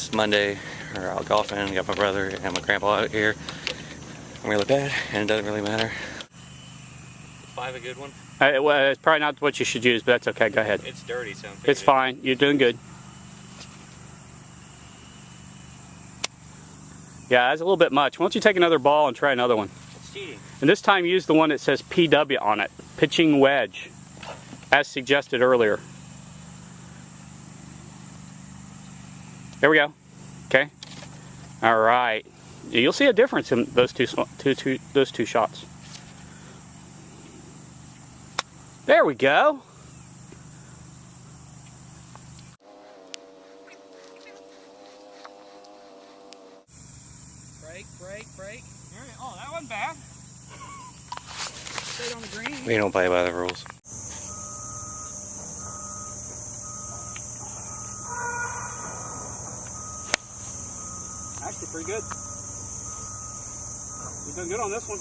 It's Monday. We're out golfing. I got my brother and my grandpa out here. I'm really bad, and it doesn't really matter. 5 a good one? Well, it's probably not what you should use, but that's okay. Go ahead. It's dirty, so it's fine. You're doing good. Yeah, that's a little bit much. Why don't you take another ball and try another one? It's cheating. And this time use the one that says PW on it. Pitching wedge, as suggested earlier. There we go. Okay. All right. You'll see a difference in those two shots. There we go. Break. All right. Oh, that wasn't bad. Stayed on the green. We don't play by the rules. Actually, pretty good. You've done good on this one.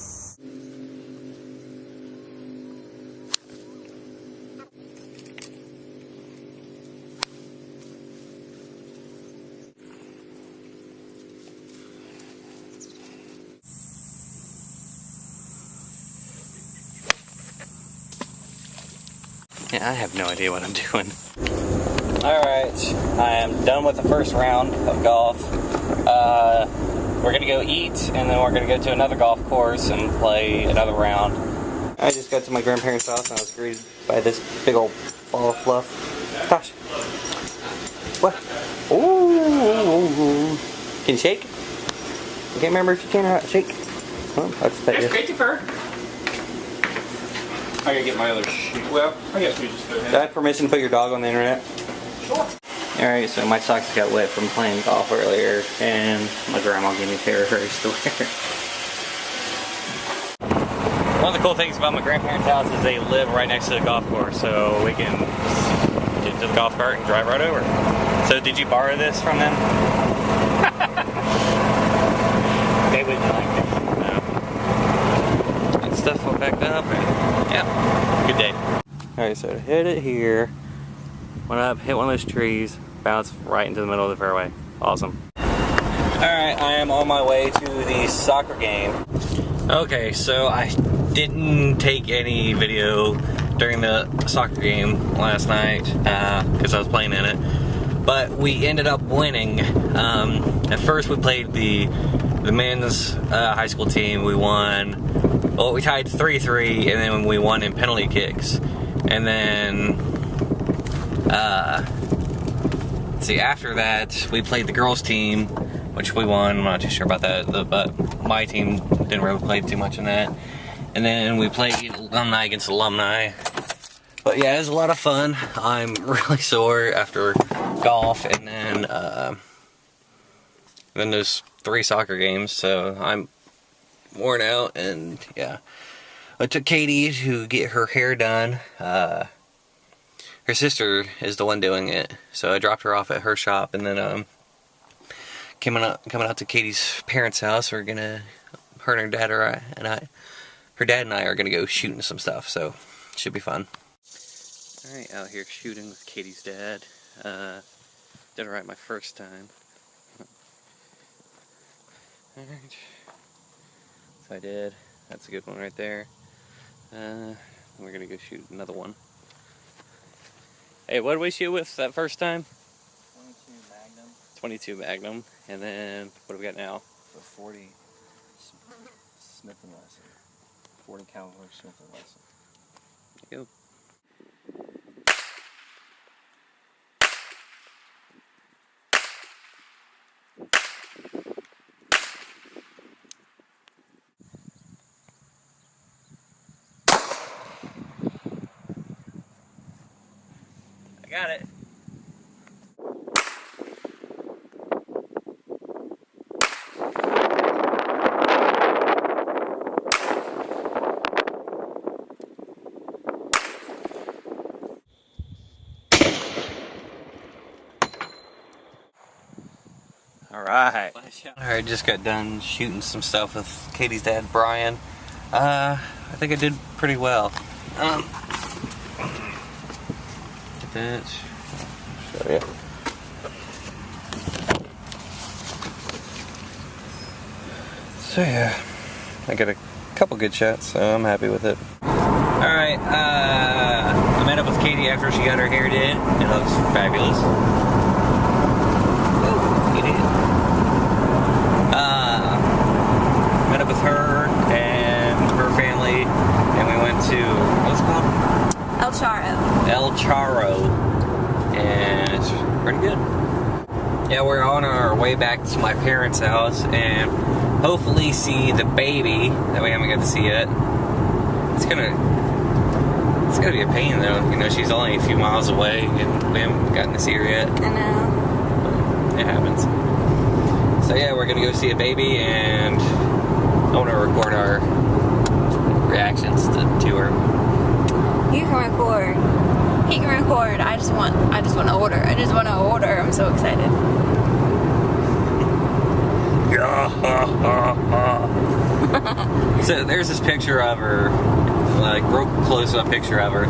Yeah, I have no idea what I'm doing. Alright, I am done with the first round of golf. We're going to go eat, and then we're going to go to another golf course and play another round. I just got to my grandparents' house, and I was greeted by this big old ball of fluff. Gosh. What? Ooh. Can you shake? I can't remember if you can or not. Shake. Oh, that's That's great to fur. I gotta get my other sheet. Well, I guess we just go ahead. Do I have permission to put your dog on the internet? Sure. Alright, so my socks got wet from playing golf earlier, and my grandma gave me a pair of hers to wear. One of the cool things about my grandparents' house is they live right next to the golf course, so we can just get to the golf cart and drive right over. So did you borrow this from them? They wouldn't like it. No. Get stuff all backed up, and yeah, good day. Alright, so to hit it here, went up, hit one of those trees, bounced right into the middle of the fairway. Awesome. Alright, I am on my way to the soccer game. Okay, so I didn't take any video during the soccer game last night because I was playing in it. But we ended up winning. At first we played the men's high school team. We won. Well, we tied 3-3, and then we won in penalty kicks. And then, let's see, after that, we played the girls' team, which we won. I'm not too sure about that, but my team didn't really play too much in that. And then we played alumni against alumni. But yeah, it was a lot of fun. I'm really sore after golf, and then there's 3 soccer games, so I'm worn out, and yeah. I took Katie to get her hair done. Her sister is the one doing it, so I dropped her off at her shop, and then coming out to Katie's parents' house. We're gonna, her and her dad her dad and I are gonna go shooting some stuff, so it should be fun. All right, out here shooting with Katie's dad. Did it right my first time. All right, so I did. That's a good one right there. We're gonna go shoot another one. Hey, what did we shoot with that first time? 22 Magnum. 22 Magnum, and then what do we got now? The 40 Smith & Wesson. 40 caliber Smith & Wesson. There you go. Got it. Alright. Alright, just got done shooting some stuff with Katie's dad, Brian. I think I did pretty well. Get that. Show you. So yeah, I got a couple good shots, so I'm happy with it. Alright, I met up with Katie after she got her hair did. It looks fabulous. Oh, he did. Met up with her and her family, and we went to, what's it called? El Charro. El Charro, and it's pretty good. Yeah, we're on our way back to my parents' house and hopefully see the baby that we haven't got to see yet. It's gonna be a pain though. You know, she's only a few miles away and we haven't gotten to see her yet. I know. But it happens. So yeah, we're gonna go see a baby, and I want to record our reactions to her. You can record. He can record. I just want to order. I'm so excited. So there's this picture of her, like real close up picture of her,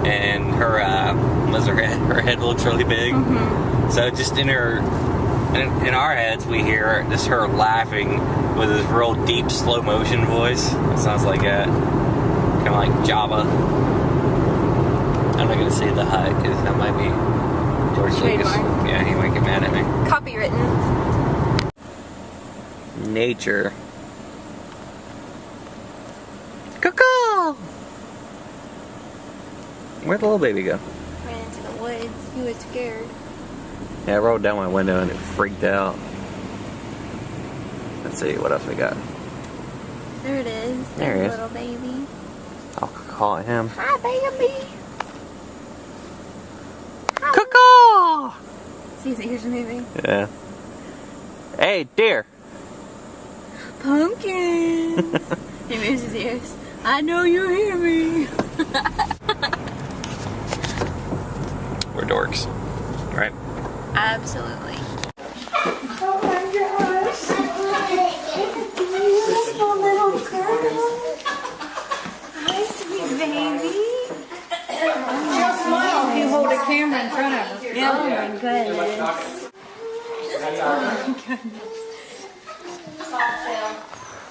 and her head looks really big. Mm-hmm. So just in our heads we hear just her laughing with this real deep slow motion voice. It sounds like that, kind of like Java. I'm not gonna say the hut because that might be George Lucas. Yeah, he might get mad at me. Copywritten. Nature. Cuckoo! Where'd the little baby go? Ran into the woods. He was scared. Yeah, I rolled down my window and it freaked out. Let's see what else we got. There it is. There he is. Little baby. I'll call it him. Hi, baby. Cuckoo! See his ears moving. Yeah. Hey, deer. Pumpkin. He moves his ears. I know you hear me. We're dorks, right? Absolutely. Oh my gosh. Beautiful little girl. Hi, sweet baby. She'll smile if you hold a camera in front of her. Oh my goodness.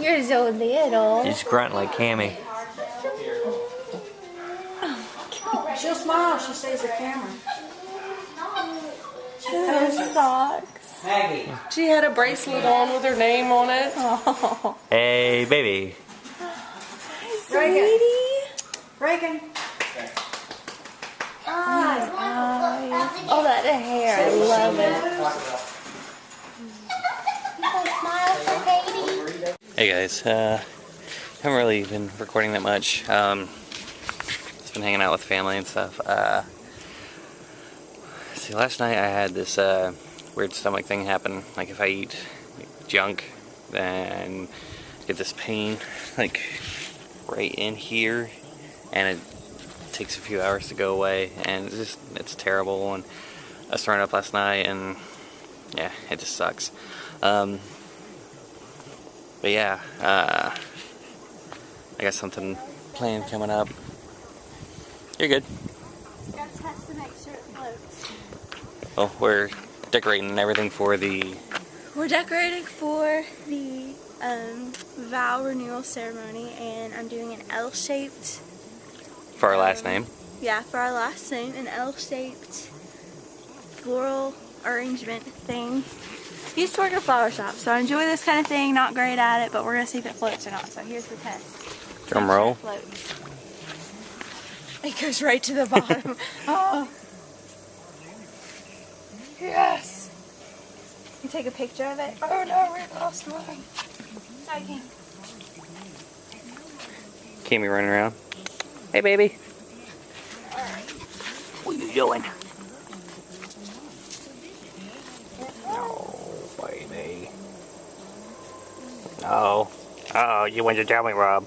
You're so little. He's grunting like Cammy. She'll smile if she sees the camera. Those socks. She had a bracelet on with her name on it. Oh. Hey, baby. Sweetie. Reagan. Eyes. Oh, that hair. I love it. Smile for Katie. Hey guys, haven't really been recording that much. Just been hanging out with family and stuff. See, last night I had this weird stomach thing happen. Like if I eat junk, then I get this pain, like right in here, and it takes a few hours to go away, and it's terrible. And I was throwing up last night, and yeah, it just sucks. But yeah, I got something planned coming up. You're good. Gotta test to make sure it floats. Well, we're decorating everything for the... We're decorating for the vow renewal ceremony, and I'm doing an L-shaped. For our last name. Yeah, for our last name, an L-shaped floral arrangement thing. I used to work at a flower shop, so I enjoy this kind of thing. Not great at it, but we're gonna see if it floats or not. So here's the test. Drum roll. It floats. It goes right to the bottom. Oh. Yes. You take a picture of it. Oh no, we lost one. Sorry, King. Cammy running around. Hey, baby. What are you doing? Oh, baby. Oh. Oh, you went to tell me, Rob.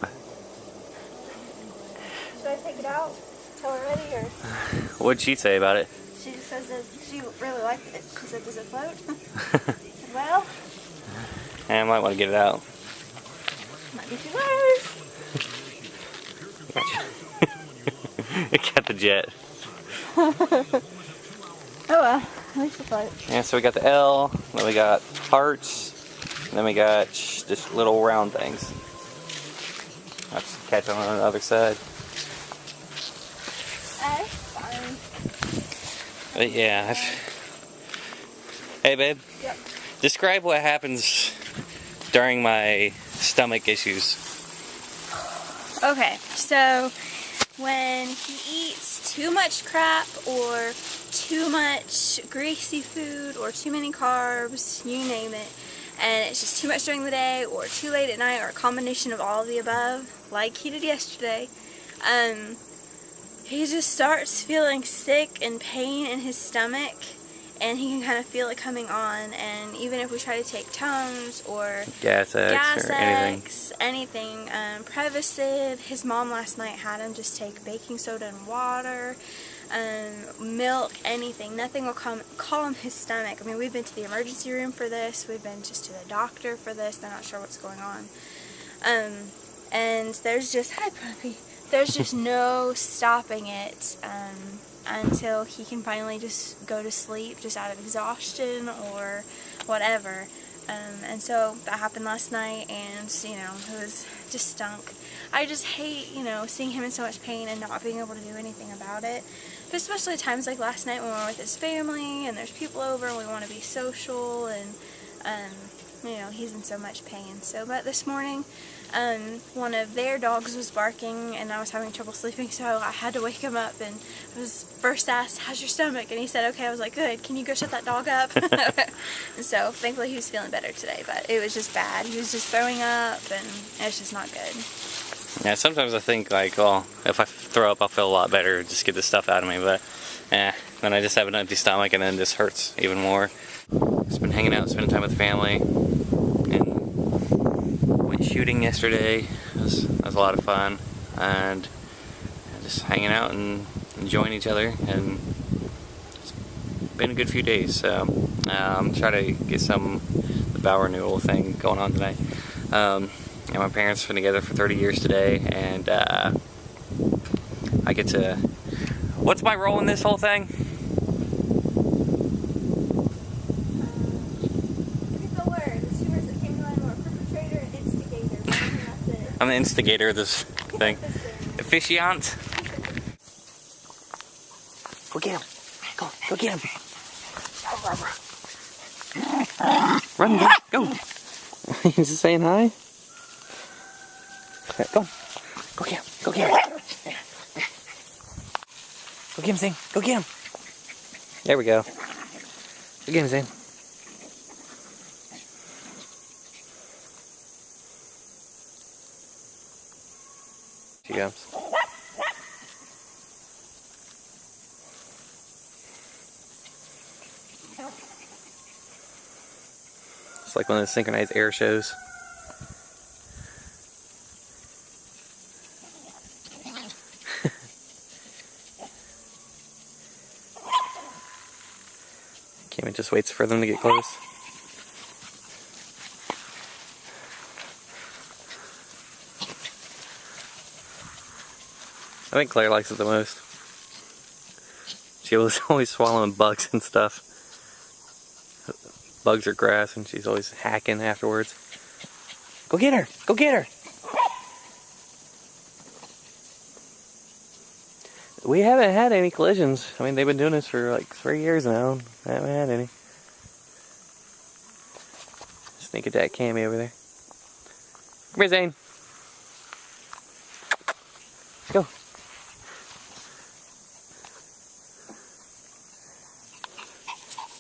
Should I take it out? Tell her ready, or? What'd she say about it? She just says that she really liked it. She said, does it float? I said, well, I might want to get it out. might be too much. It got the jet. Oh well, at least it floats. Yeah, so we got the L, then we got hearts, And then we got just little round things. I'll just catch them on the other side. That's fine. But yeah. Hey babe. Yep. Describe what happens during my stomach issues. Okay, so when he eats too much crap or too much greasy food or too many carbs, you name it, and it's just too much during the day or too late at night or a combination of all of the above, like he did yesterday, he just starts feeling sick and pain in his stomach, and he can kind of feel it coming on. And even if we try to take Tones or Gas X or anything, Prevacid, his mom last night had him just take baking soda and water, milk, anything. Nothing will calm his stomach. I mean, we've been to the emergency room for this. We've been just to the doctor for this. They're not sure what's going on. And there's just, hi puppy, there's just no stopping it until he can finally just go to sleep just out of exhaustion or whatever. And so that happened last night, and you know, it was just stunk. I just hate, you know, seeing him in so much pain and not being able to do anything about it. But especially times like last night when we were with his family and there's people over and we want to be social, and you know, he's in so much pain. So, but this morning, one of their dogs was barking and I was having trouble sleeping, so I had to wake him up, and I was first asked, how's your stomach? And he said, okay. I was like, good, can you go shut that dog up? And so thankfully he was feeling better today, but it was just bad. He was just throwing up and it's just not good. Yeah, sometimes I think like, well, if I throw up I'll feel a lot better, just get this stuff out of me, but then I just have an empty stomach and then this hurts even more. Just been hanging out, spending time with the family, and went shooting yesterday. It was a lot of fun, and just hanging out and enjoying each other, and it's been a good few days. So I'm trying to get the vow renewal thing going on tonight. And my parents have been together for 30 years today, and I get to, what's my role in this whole thing? I'm the instigator of this thing. Officiant. Go get him. Go get him. Run, go. He's just saying hi. Go. Go get him. Go get him. Go get him, Zane. Go get him. There we go. Go get him, Zane. She comes. It's like one of those synchronized air shows. Kimmy just waits for them to get close. I think Claire likes it the most. She was always swallowing bugs and stuff. Bugs or grass, and she's always hacking afterwards. Go get her! Go get her! We haven't had any collisions. I mean, they've been doing this for like 3 years now. I haven't had any. Sneak attack Cammy over there. Come here, Zane. Go.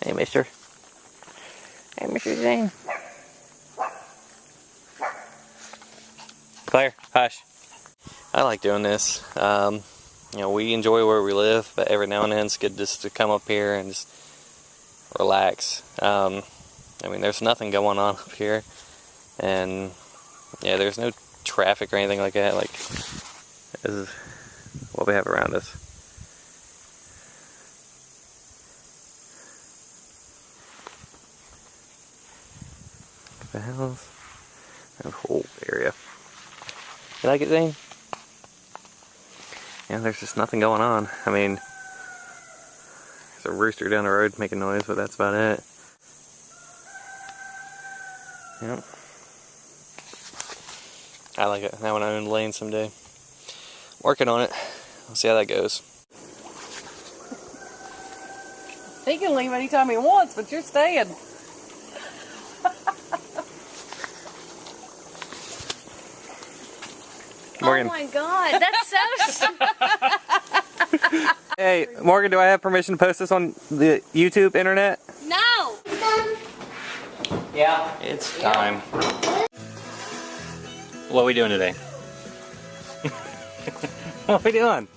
Hey, mister. Hey, Mr. Zane. Claire, hush. I like doing this. You know, we enjoy where we live, but every now and then it's good just to come up here and just relax. I mean, there's nothing going on up here, and yeah, there's no traffic or anything like that. Like, this is what we have around us. The house, that whole area. You like it, Zane? Yeah, there's just nothing going on. I mean, there's a rooster down the road making noise, but that's about it. Yep. I like it. I want to own lane someday. Working on it. We'll see how that goes. He can leave anytime he wants, but you're staying. Morgan. Oh my god, that's so Hey, Morgan, do I have permission to post this on the YouTube internet? No! Yeah. It's time. What are we doing today? What are we doing?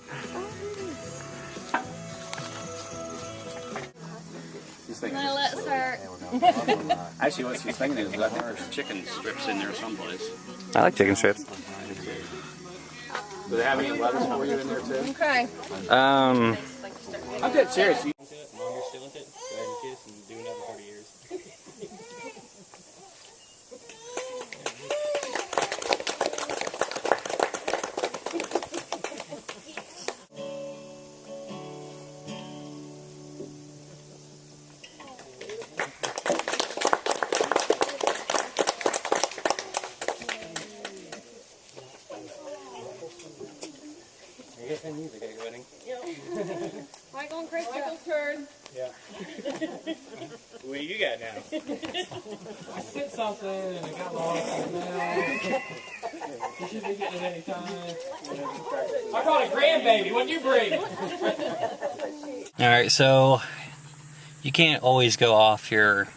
My lips hurt. Actually, what she's thinking is, I think there's chicken strips in there someplace. I like chicken strips. Do they have any lettuce for you in there too? Okay. I'm dead serious. Mom, you're still with it? Go ahead and kiss and do another 30 years. You get some music at your wedding? Michael and Michael's turn. Yeah. What do you got now? I sent something and it got lost in the mail. You should be getting it any time. I brought a grandbaby. What'd you bring? Alright, so you can't always go off your,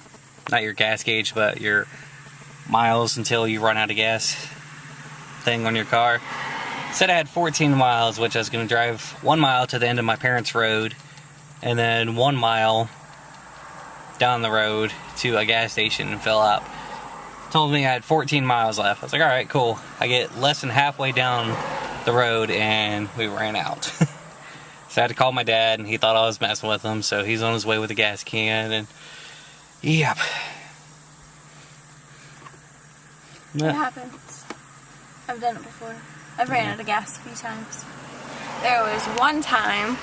not your gas gauge, but your miles until you run out of gas thing on your car. Said I had 14 miles, which I was going to drive 1 mile to the end of my parents' road, and then 1 mile down the road to a gas station and fill up. Told me I had 14 miles left. I was like, alright, cool. I get less than halfway down the road and we ran out. So I had to call my dad, and he thought I was messing with him, so he's on his way with a gas can, and yep. It happens. I've done it before. I've ran out of gas a few times. There was one time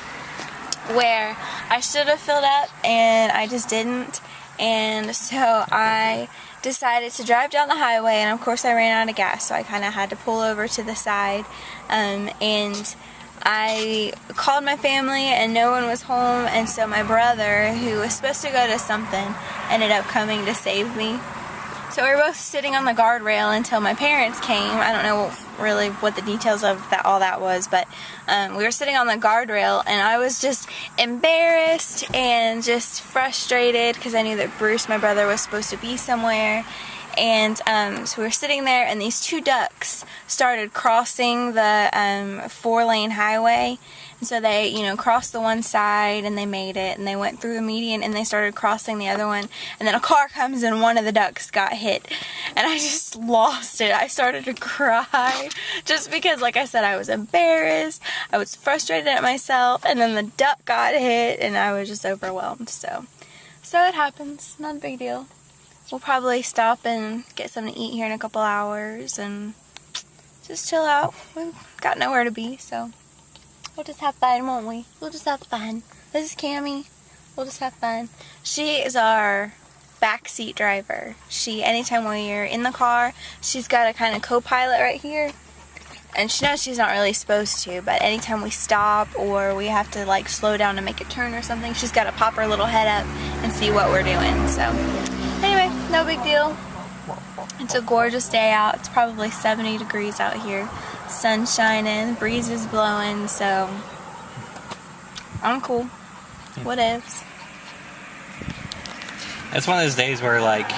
where I should have filled up and I just didn't, and so I decided to drive down the highway, and of course I ran out of gas, so I kind of had to pull over to the side, and I called my family and no one was home, and so my brother, who was supposed to go to something, ended up coming to save me. So we were both sitting on the guardrail until my parents came. I don't know really what the details of that all that was, but we were sitting on the guardrail, and I was just embarrassed and just frustrated because I knew that Bruce, my brother, was supposed to be somewhere. And so we were sitting there, and these two ducks started crossing the 4-lane highway. And so they, you know, crossed the one side, and they made it, and they went through the median, and they started crossing the other one. And then a car comes, and one of the ducks got hit. And I just lost it. I started to cry just because, like I said, I was embarrassed. I was frustrated at myself, and then the duck got hit, and I was just overwhelmed. So it happens. Not a big deal. We'll probably stop and get something to eat here in a couple hours and just chill out. We've got nowhere to be, so we'll just have fun, won't we? We'll just have fun. This is Cammie. We'll just have fun. She is our backseat driver. Anytime we're in the car, she's got a kind of co-pilot right here. And she knows she's not really supposed to, but anytime we stop or we have to like slow down to make a turn or something, she's got to pop her little head up and see what we're doing. So anyway, no big deal. It's a gorgeous day out. It's probably 70 degrees out here. Sun's shining, breeze is blowing, so I'm cool. What ifs? It's one of those days where, like,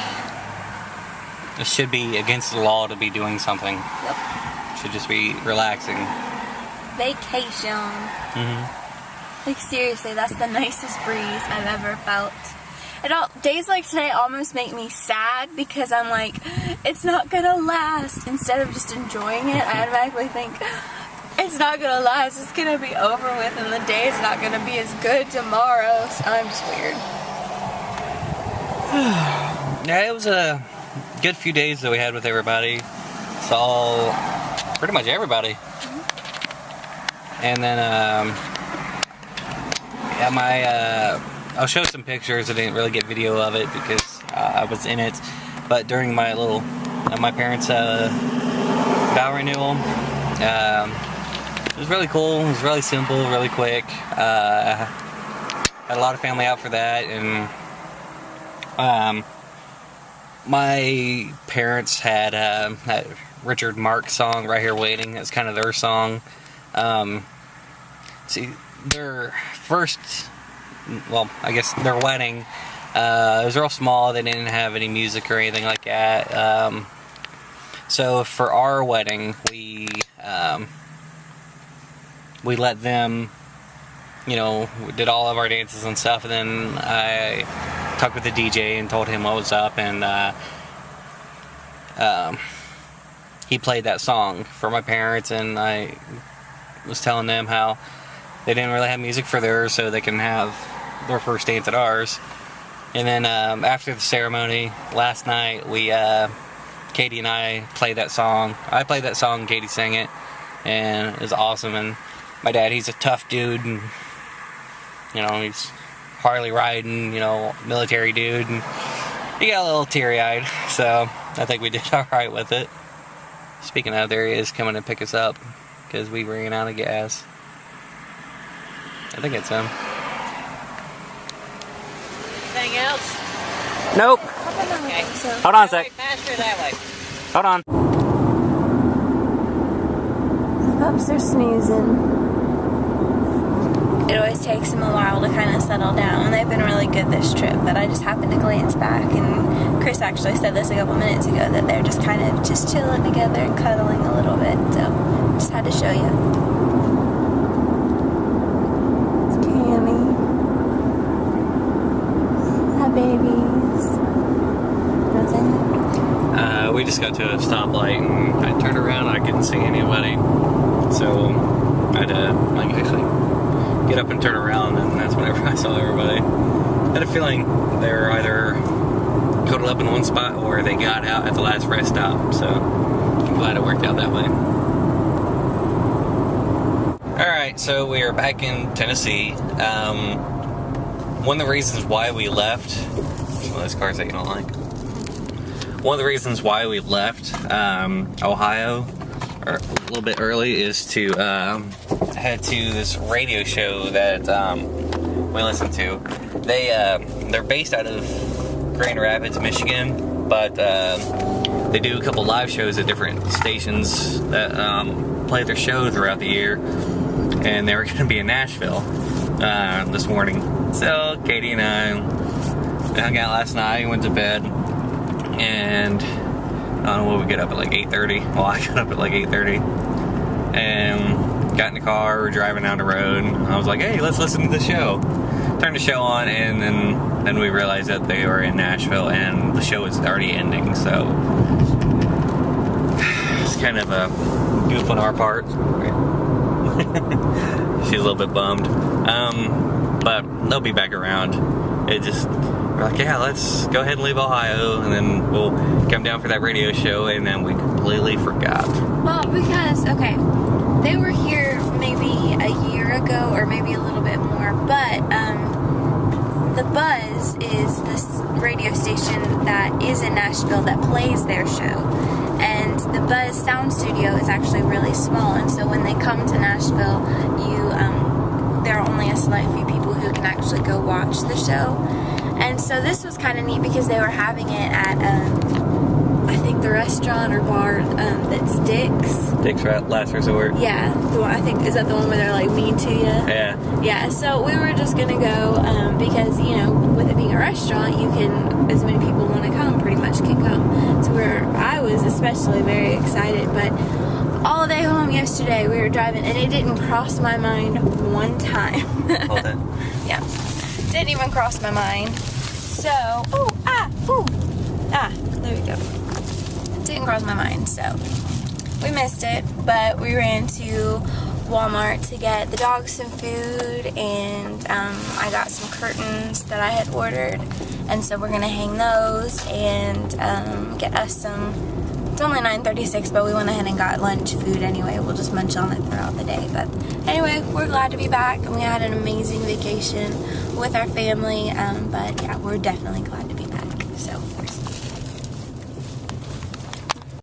it should be against the law to be doing something. Yep. Should just be relaxing. Vacation. Like, seriously, that's the nicest breeze I've ever felt. Days like today almost make me sad because I'm like, it's not gonna last. Instead of just enjoying it, I automatically think, it's not gonna last, it's gonna be over with, and the day is not gonna be as good tomorrow. So I'm just weird. Yeah, it was a good few days that we had with everybody. Saw pretty much everybody. And then, yeah, I'll show some pictures. I didn't really get video of it because I was in it. but during my my parents' vow renewal, it was really cool. It was really simple, really quick. Had a lot of family out for that, and my parents had that Richard Marx song, Right Here Waiting. It's kind of their song. See, their first, well, I guess their wedding, it was real small. They didn't have any music or anything like that. So for our wedding, we let them, you know, did all of our dances and stuff, and then I talked with the DJ and told him what was up, and he played that song for my parents, and I was telling them how they didn't really have music for theirs, so they can have their first dance at ours. And then after the ceremony last night, Katie and I played that song. I played that song, Katie sang it, and it was awesome. And my dad, he's a tough dude, and you know, he's Harley riding, you know, military dude, and he got a little teary-eyed, so I think we did alright with it. Speaking of, there he is coming to pick us up, because we ran out of gas. I think it's him. Anything else? Nope. Okay. Hold on a sec. Faster that way. Hold on. The pups are snoozing. It always takes them a while to kind of settle down, and they've been really good this trip, but I just happened to glance back, and Chris actually said this a couple minutes ago, that they're just kind of just chilling together and cuddling a little bit, so just had to show you. It's Cammy. Hi, babies. Nothing? We just got to a stoplight, and I turned around and I couldn't see anybody, so I had to like actually get up and turn around, and that's whenever I saw everybody. I had a feeling they were either cuddled up in one spot or they got out at the last rest stop, so I'm glad it worked out that way. Alright, so we are back in Tennessee. One of the reasons why we left, some of those cars that you don't like. One of the reasons why we left Ohio a little bit early is to head to this radio show that we listen to. They're based out of Grand Rapids, Michigan, but they do a couple live shows at different stations that play their show throughout the year, and they were going to be in Nashville this morning. So Katie and I hung out last night, went to bed, and I don't know what, we get up at like 8:30. Well, I got up at like 8:30 and got in the car, we're driving down the road, and I was like, hey, let's listen to the show. Turned the show on, and then we realized that they were in Nashville and the show was already ending, so it's kind of a goof on our part. She's a little bit bummed, but they'll be back around. It just, we're like, yeah, let's go ahead and leave Ohio, and then we'll come down for that radio show, and then we completely forgot. Well, because, okay, they were here maybe a year ago, or maybe a little bit more, but The Buzz is this radio station that is in Nashville that plays their show, and the Buzz sound studio is actually really small, and so when they come to Nashville, there are only a select few people who can actually go watch the show. And so this was kind of neat because they were having it at, I think the restaurant or bar that's Dick's. Dick's Last Resort. Yeah, the one, I think, is that the one where they're like mean to you? Yeah. Yeah, so we were just going to go because, you know, with it being a restaurant, you can, as many people want to come, pretty much can come. So I was especially very excited, but all day home yesterday we were driving and it didn't cross my mind one time. Hold it. Yeah. Didn't even cross my mind. So, there we go. Didn't cross my mind, so we missed it, but we ran to Walmart to get the dogs some food, and I got some curtains that I had ordered, and so we're gonna hang those and get us some. It's only 9:36, but we went ahead and got lunch food anyway. We'll just munch on it throughout the day. But anyway, we're glad to be back, and we had an amazing vacation with our family. But yeah, we're definitely glad